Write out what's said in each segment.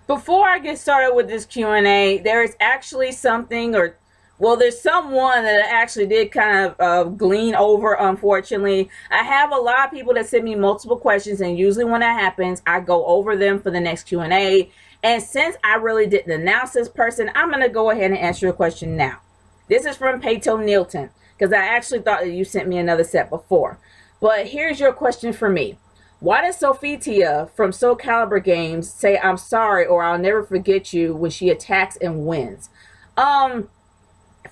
Before I get started with this Q&A, there is actually something, or well, there's someone that I actually did kind of glean over, unfortunately. I have a lot of people that send me multiple questions, and usually when that happens, I go over them for the next Q&A. And since I really didn't announce this person, I'm going to go ahead and answer your question now. This is from Peyto Nilton, because I actually thought that you sent me another set before. But here's your question for me. Why does Sophitia from Soul Calibur Games say "I'm sorry" or "I'll never forget you" when she attacks and wins? Um,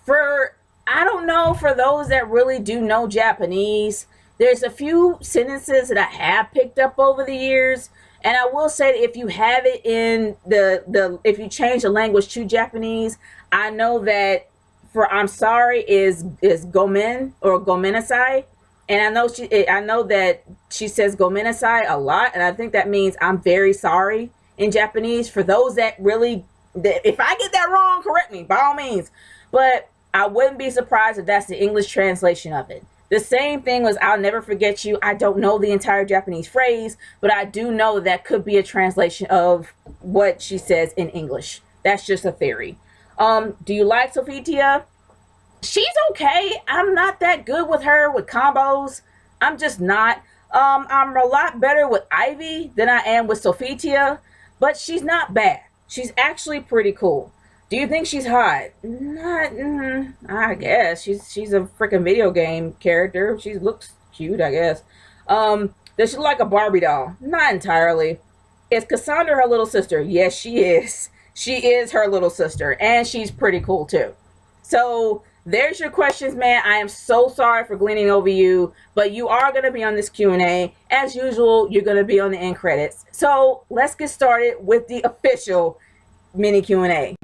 for I don't know, for those that really do know Japanese, there's a few sentences that I have picked up over the years, and I will say that if you have it in the if you change the language to Japanese, I know that for "I'm sorry" is gomen or gomenasai, and I know that she says gomenasai a lot, and I think that means "I'm very sorry" in Japanese. For those that really, if I get that wrong, correct me by all means. But I wouldn't be surprised if that's the English translation of it. The same thing was "I'll never forget you." I don't know the entire Japanese phrase, but I do know that could be a translation of what she says in English. That's just a theory. Do you like Sophitia? She's okay. I'm not that good with her with combos. I'm just not. I'm a lot better with Ivy than I am with Sophitia, but she's not bad. She's actually pretty cool. Do you think she's hot? Not. I guess she's a freaking video game character. She looks cute, I guess. Does she look like a Barbie doll? Not entirely. Is Cassandra her little sister? Yes, she is. She is her little sister, and she's pretty cool too. So there's your questions, man. I am so sorry for gleaning over you, but you are going to be on this Q&A. As usual, you're going to be on the end credits. So let's get started with the official mini Q&A.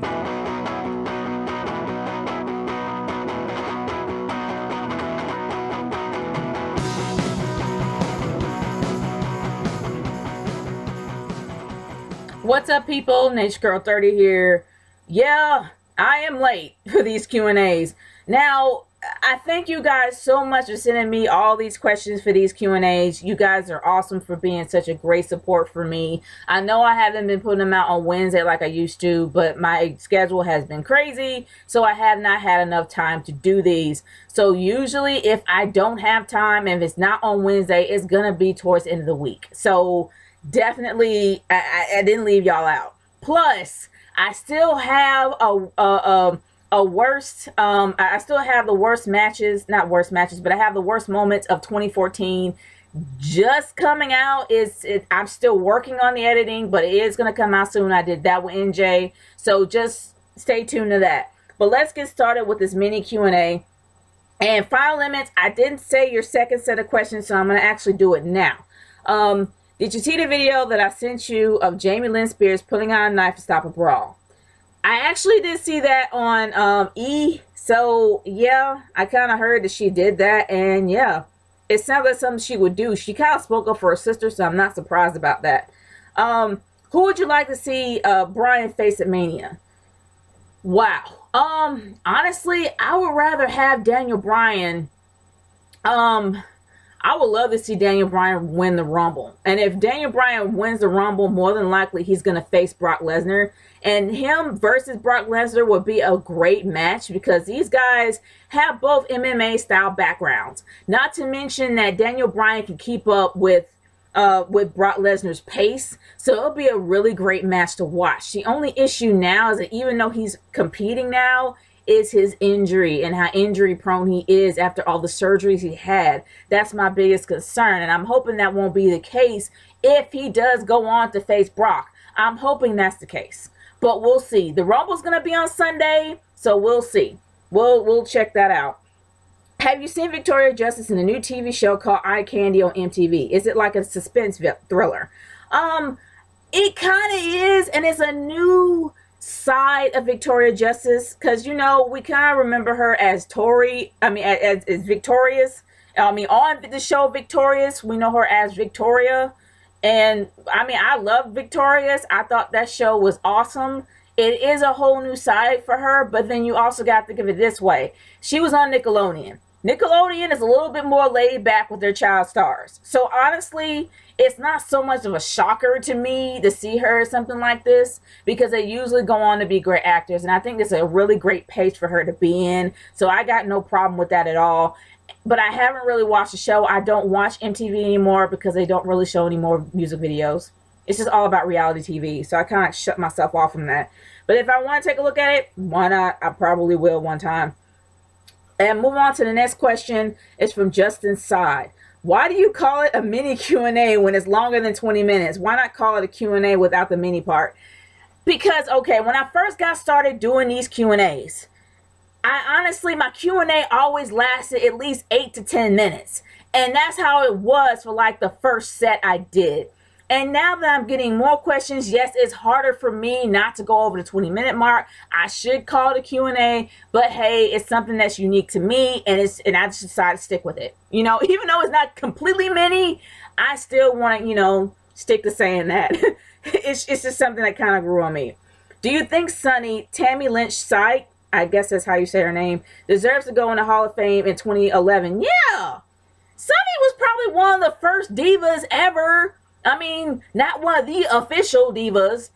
What's up, people? Nature Girl 30 here. Yeah, I am late for these Q&As. Now, I thank you guys so much for sending me all these questions for these Q&As. You guys are awesome for being such a great support for me. I know I haven't been putting them out on Wednesday like I used to, but my schedule has been crazy, so I have not had enough time to do these. So usually if I don't have time, and if it's not on Wednesday, it's going to be towards the end of the week. So definitely, I didn't leave y'all out. Plus, I still have a worst. I still have the worst matches, not worst matches, but I have the worst moments of 2014 just coming out. I'm still working on the editing, but it is going to come out soon. I did that with NJ, so just stay tuned to that. But let's get started with this mini Q&A. And Final Limits, I didn't say your second set of questions, so I'm going to actually do it now. Did you see the video that I sent you of Jamie Lynn Spears pulling out a knife to stop a brawl? I actually did see that on E! So yeah, I kind of heard that she did that, and yeah, it sounds like something she would do. She kind of spoke up for her sister, so I'm not surprised about that. Who would you like to see Bryan face at Mania? Wow. Honestly, I would rather have Daniel Bryan. I would love to see Daniel Bryan win the Rumble. And if Daniel Bryan wins the Rumble, more than likely he's going to face Brock Lesnar. And him versus Brock Lesnar would be a great match because these guys have both MMA style backgrounds. Not to mention that Daniel Bryan can keep up with Brock Lesnar's pace. So it'll be a really great match to watch. The only issue now is that even though he's competing now, is his injury and how injury prone he is after all the surgeries he had. That's my biggest concern, and I'm hoping that won't be the case if he does go on to face Brock. I'm hoping that's the case, but we'll see. The Rumble's gonna be on Sunday, so we'll see. We'll check that out. Have you seen Victoria Justice in a new TV show called Eye Candy on MTV? Is it like a suspense thriller? It kind of is, and it's a new side of Victoria Justice, because you know we kind of remember her as Tori. I mean, as Victorious. I mean, on the show Victorious, we know her as Victoria, and I mean, I love Victorious. I thought that show was awesome. It is a whole new side for her, but then you also got to think of it this way: she was on Nickelodeon. Nickelodeon is a little bit more laid back with their child stars. So honestly, it's not so much of a shocker to me to see her something like this, because they usually go on to be great actors, and I think it's a really great pace for her to be in. So I got no problem with that at all. But I haven't really watched the show. I don't watch MTV anymore because they don't really show any more music videos. It's just all about reality TV. So I kind of shut myself off from that. But if I want to take a look at it, why not? I probably will one time. And move on to the next question. It's from Justin's side. Why do you call it a mini Q&A when it's longer than 20 minutes? Why not call it a Q&A without the mini part? Because, okay, when I first got started doing these Q&As, I honestly, my Q&A always lasted at least 8 to 10 minutes. And that's how it was for like the first set I did. And now that I'm getting more questions, yes, it's harder for me not to go over the 20-minute mark. I should call it a Q&A, but hey, it's something that's unique to me, and I just decided to stick with it. You know, even though it's not completely mini, I still want to, you know, stick to saying that. It's just something that kind of grew on me. Do you think Sonny, Tammy Lynch Syke, I guess that's how you say her name, deserves to go in the Hall of Fame in 2011? Yeah! Sonny was probably one of the first divas ever. I mean, not one of the official divas.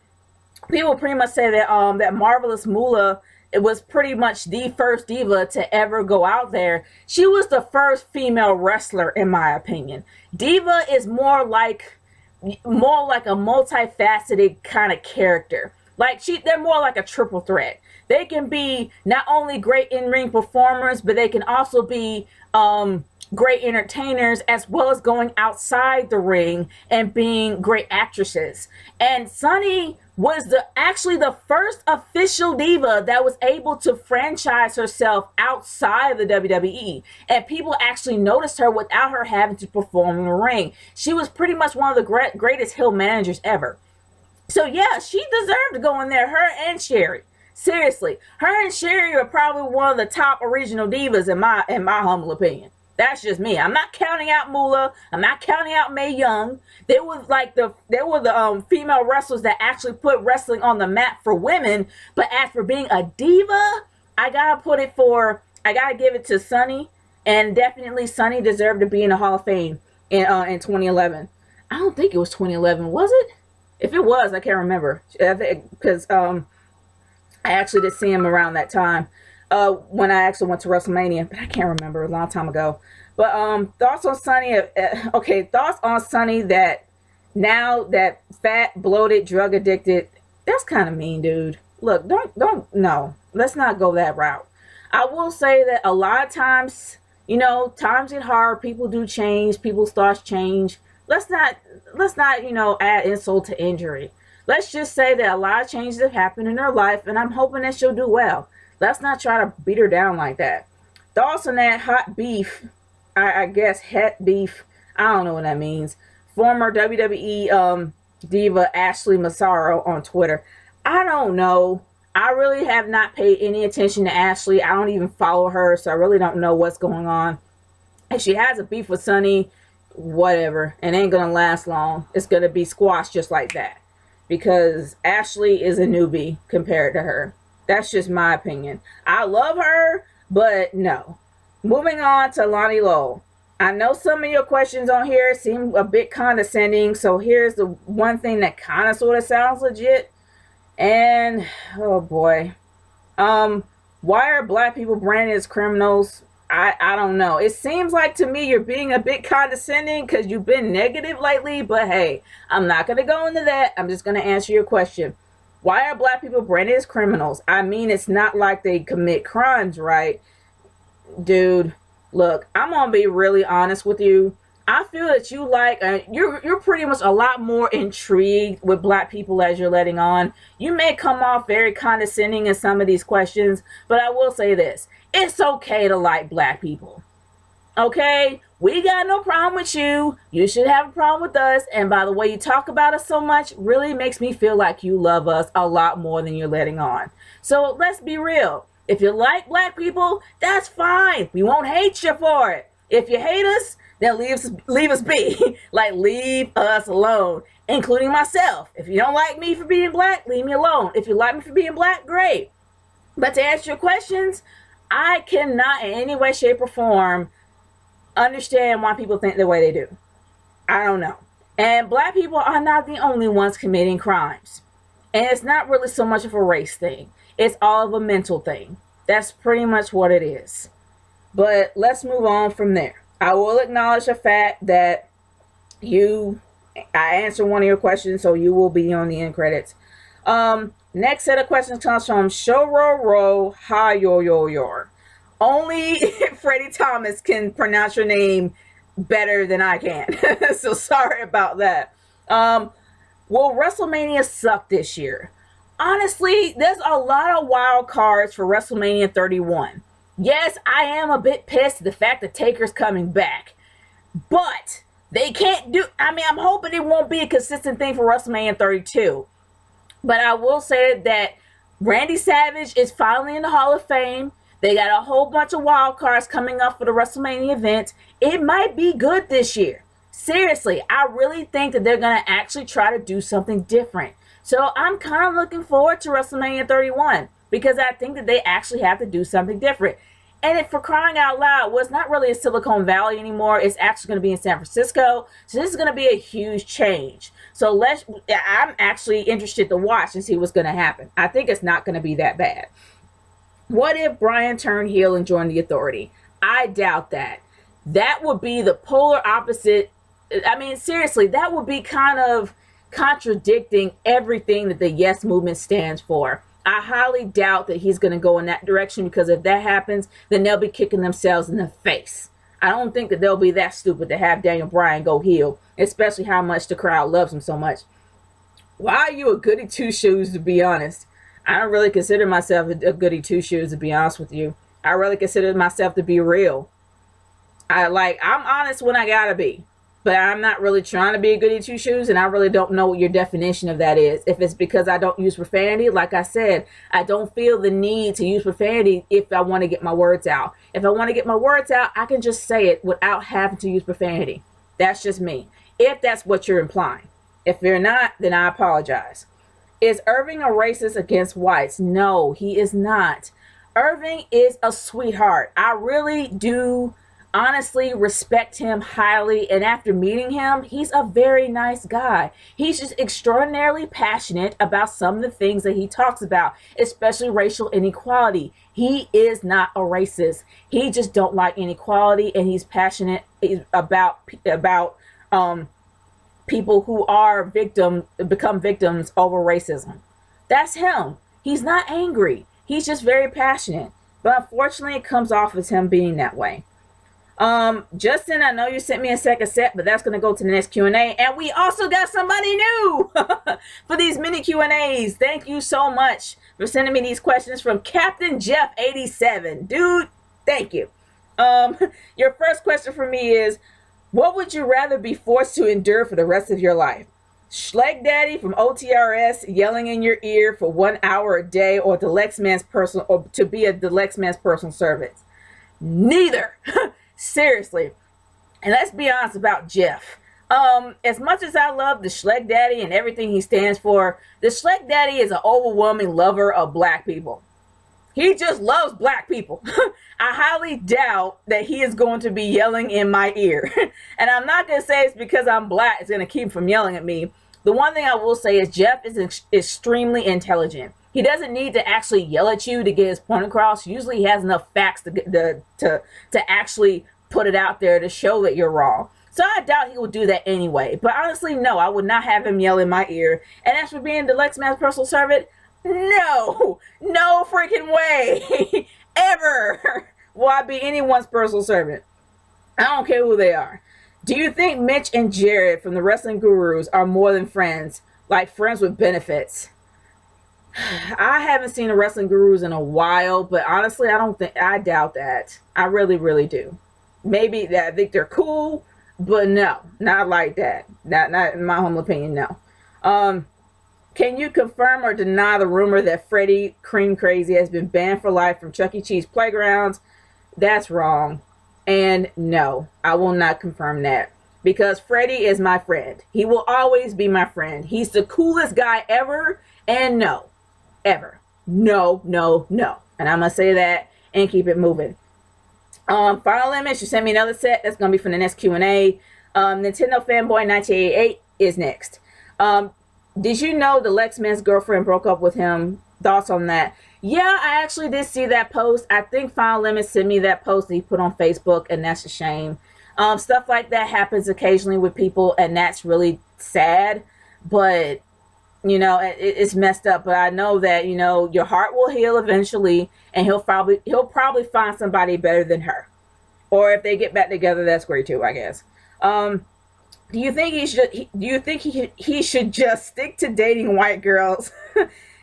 People pretty much say that that Marvelous Moolah, it was pretty much the first diva to ever go out there. She was the first female wrestler, in my opinion. Diva is more like a multifaceted kind of character. Like they're more like a triple threat. They can be not only great in-ring performers, but they can also be great entertainers, as well as going outside the ring and being great actresses. And Sonny was actually the first official diva that was able to franchise herself outside of the WWE. And people actually noticed her without her having to perform in the ring. She was pretty much one of the greatest heel managers ever. So yeah, she deserved to go in there, her and Sherry. Seriously, her and Sherry are probably one of the top original divas in my humble opinion. That's just me. I'm not counting out Moolah. I'm not counting out Mae Young. They were the female wrestlers that actually put wrestling on the map for women. But as for being a diva, I gotta give it to Sonny, and definitely Sonny deserved to be in the Hall of Fame in 2011. I don't think it was 2011, was it? If it was, I can't remember, because I actually did see him around that time. When I actually went to WrestleMania, but I can't remember, a long time ago. But thoughts on Sonny? Thoughts on Sonny that now that fat, bloated, drug addicted. That's kind of mean, dude. Look, no, let's not go that route. I will say that a lot of times, you know, times get hard. People do change. People's thoughts change. Let's not you know, add insult to injury. Let's just say that a lot of changes have happened in her life, and I'm hoping that she'll do well. Let's not try to beat her down like that. Thoughts on that hot beef? I guess het beef. I don't know what that means. Former WWE diva Ashley Massaro on Twitter. I don't know. I really have not paid any attention to Ashley. I don't even follow her, so I really don't know what's going on. If she has a beef with Sonny, whatever. It ain't gonna last long. It's gonna be squashed just like that. Because Ashley is a newbie compared to her. That's just my opinion. I love her, but no. Moving on to Lonnie Lowell. I know some of your questions on here seem a bit condescending, so here's the one thing that kind of sort of sounds legit. And, oh boy. Why are black people branded as criminals? I don't know. It seems like to me you're being a bit condescending because you've been negative lately, but hey, I'm not going to go into that. I'm just going to answer your question. Why are black people branded as criminals? I mean, it's not like they commit crimes, right? Dude, look, I'm going to be really honest with you. I feel that you you're pretty much a lot more intrigued with black people as you're letting on. You may come off very condescending in some of these questions, but I will say this. It's okay to like black people. Okay? We got no problem with you. You should have a problem with us. And by the way you talk about us so much, really makes me feel like you love us a lot more than you're letting on. So let's be real. If you like black people, that's fine. We won't hate you for it. If you hate us, then leave us be. Like, leave us alone, including myself. If you don't like me for being black, leave me alone. If you like me for being black, great. But to answer your questions, I cannot in any way, shape, or form understand why people think the way they do. I don't know. And black people are not the only ones committing crimes. And it's not really so much of a race thing. It's all of a mental thing. That's pretty much what it is. But let's move on from there. I will acknowledge the fact that I answered one of your questions, so you will be on the end credits. Next set of questions comes from Shororo Ha Yo Yo Yo. Only Freddie Thomas can pronounce your name better than I can. So sorry about that. Will WrestleMania suck this year? Honestly, there's a lot of wild cards for WrestleMania 31. Yes, I am a bit pissed at the fact that Taker's coming back. But they can't do... I mean, I'm hoping it won't be a consistent thing for WrestleMania 32. But I will say that Randy Savage is finally in the Hall of Fame. They got a whole bunch of wild cards coming up for the WrestleMania event. It might be good this year. Seriously, I really think that they're going to actually try to do something different. So I'm kind of looking forward to WrestleMania 31 because I think that they actually have to do something different. And if, for crying out loud, well, it's not really in Silicon Valley anymore. It's actually going to be in San Francisco. So this is going to be a huge change. So I'm actually interested to watch and see what's going to happen. I think it's not going to be that bad. What if Bryan turned heel and joined the Authority? I doubt that. That would be the polar opposite. I mean, seriously, that would be kind of contradicting everything that the Yes Movement stands for. I highly doubt that he's going to go in that direction, because if that happens, then they'll be kicking themselves in the face. I don't think that they'll be that stupid to have Daniel Bryan go heel, especially how much the crowd loves him so much. Why are you a goody two-shoes, to be honest? I don't really consider myself a goody two-shoes, to be honest with you. I really consider myself to be real. I'm honest when I gotta be. But I'm not really trying to be a goody two-shoes, and I really don't know what your definition of that is. If it's because I don't use profanity, like I said, I don't feel the need to use profanity if I want to get my words out. If I want to get my words out, I can just say it without having to use profanity. That's just me. If that's what you're implying. If you're not, then I apologize. Is Irving a racist against whites? No, he is not. Irving is a sweetheart. I really do honestly respect him highly, and after meeting him, he's a very nice guy. He's just extraordinarily passionate about some of the things that he talks about, especially racial inequality. He is not a racist. He just don't like inequality, and he's passionate about people who are become victims over racism. That's him. He's not angry. He's just very passionate. But unfortunately, it comes off as him being that way. Justin, I know you sent me a second set, but that's going to go to the next Q&A. And we also got somebody new for these mini Q&As. Thank you so much for sending me these questions from Captain Jeff 87. Dude, thank you. Your first question for me is, what would you rather be forced to endure for the rest of your life? Schleg Daddy from OTRS yelling in your ear for 1 hour a day, or to be a Deluxe Man's personal servant? Neither. Seriously. And let's be honest about Jeff. As much as I love the Schleg Daddy and everything he stands for, the Schleg Daddy is an overwhelming lover of black people. He just loves black people. I highly doubt that he is going to be yelling in my ear. And I'm not going to say it's because I'm black it's going to keep him from yelling at me. The one thing I will say is Jeff is extremely intelligent. He doesn't need to actually yell at you to get his point across. Usually he has enough facts to actually put it out there to show that you're wrong. So I doubt he will do that anyway. But honestly, no, I would not have him yell in my ear. And as for being Deluxe Man's personal servant, no freaking way. Ever will I be anyone's personal servant. I don't care who they are. Do you think Mitch and Jared from the Wrestling Gurus are more than friends, like friends with benefits? I haven't seen the Wrestling Gurus in a while, but honestly, I doubt that. I really, really do. Maybe I think they're cool, but no, not like that. Not in my humble opinion, no. Can you confirm or deny the rumor that Freddie Cream Crazy has been banned for life from Chuck E. Cheese playgrounds? That's wrong. And no, I will not confirm that, because Freddie is my friend. He will always be my friend. He's the coolest guy ever. And no, ever. No. And I'm going to say that. and keep it moving. Final Limits, you sent me another set. That's going to be for the next Q&A. Nintendo Fanboy 1988 is next. Did you know the Lex man's girlfriend broke up with him? Thoughts on that? Yeah, I actually did see that post. I think Final Limits sent me that post that he put on Facebook, and that's a shame. Stuff like that happens occasionally with people, and that's really sad. But, you know, it's messed up. But I know that, you know, your heart will heal eventually, and he'll probably find somebody better than her. Or if they get back together, that's great too, I guess. Do you think he should just stick to dating white girls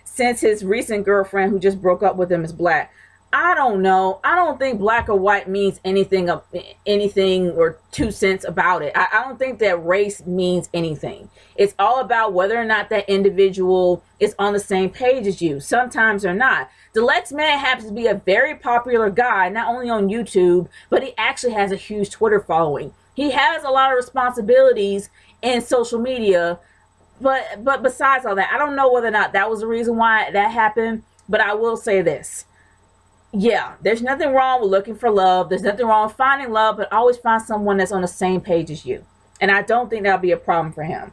since his recent girlfriend who just broke up with him is black? I don't know. I don't think black or white means anything or 2 cents about it. I don't think that race means anything. It's all about whether or not that individual is on the same page as you. Sometimes they're not. The Lex man happens to be a very popular guy, not only on YouTube, but he actually has a huge Twitter following. He has a lot of responsibilities in social media, but besides all that, I don't know whether or not that was the reason why that happened, but I will say this. Yeah, there's nothing wrong with looking for love. There's nothing wrong with finding love, but always find someone that's on the same page as you. And I don't think that'll be a problem for him.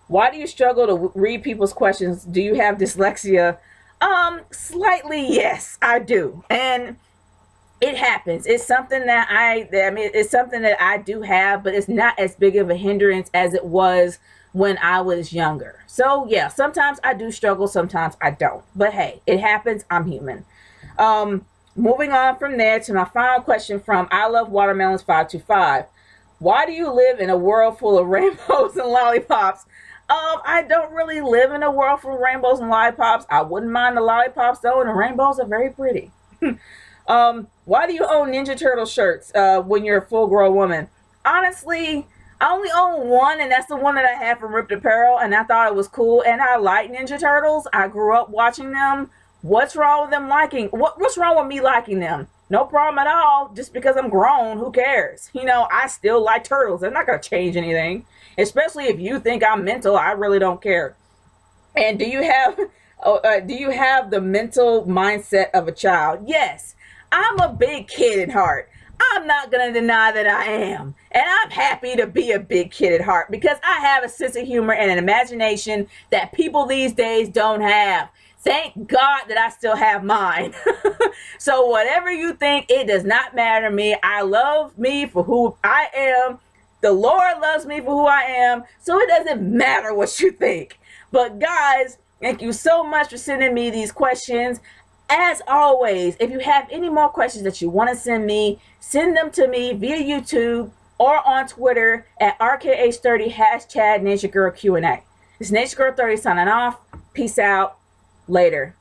Why do you struggle to read people's questions? Do you have dyslexia? Slightly, yes, I do. And it happens. It's something that it's something that I do have, but it's not as big of a hindrance as it was when I was younger. So yeah, sometimes I do struggle, sometimes I don't. But hey, it happens. I'm human. Moving on from there to my final question from I Love Watermelons 525. Why do you live in a world full of rainbows and lollipops? I don't really live in a world full of rainbows and lollipops. I wouldn't mind the lollipops though, and the rainbows are very pretty. Why do you own Ninja Turtle shirts when you're a full-grown woman? Honestly, I only own one, and that's the one that I have from Ripped Apparel, and I thought it was cool, and I like Ninja Turtles. I grew up watching them. What's wrong with them liking? What's wrong with me liking them? No problem at all. Just because I'm grown, who cares? You know, I still like turtles. They're not going to change anything. Especially if you think I'm mental, I really don't care. And do you have the mental mindset of a child? Yes. I'm a big kid at heart. I'm not going to deny that I am. And I'm happy to be a big kid at heart because I have a sense of humor and an imagination that people these days don't have. Thank God that I still have mine. So whatever you think, it does not matter to me. I love me for who I am. The Lord loves me for who I am. So it doesn't matter what you think. But guys, thank you so much for sending me these questions. As always, if you have any more questions that you want to send me, send them to me via YouTube or on Twitter at RKH30 #NatureGirlQ&A. It's NatureGirl30 signing off. Peace out. Later.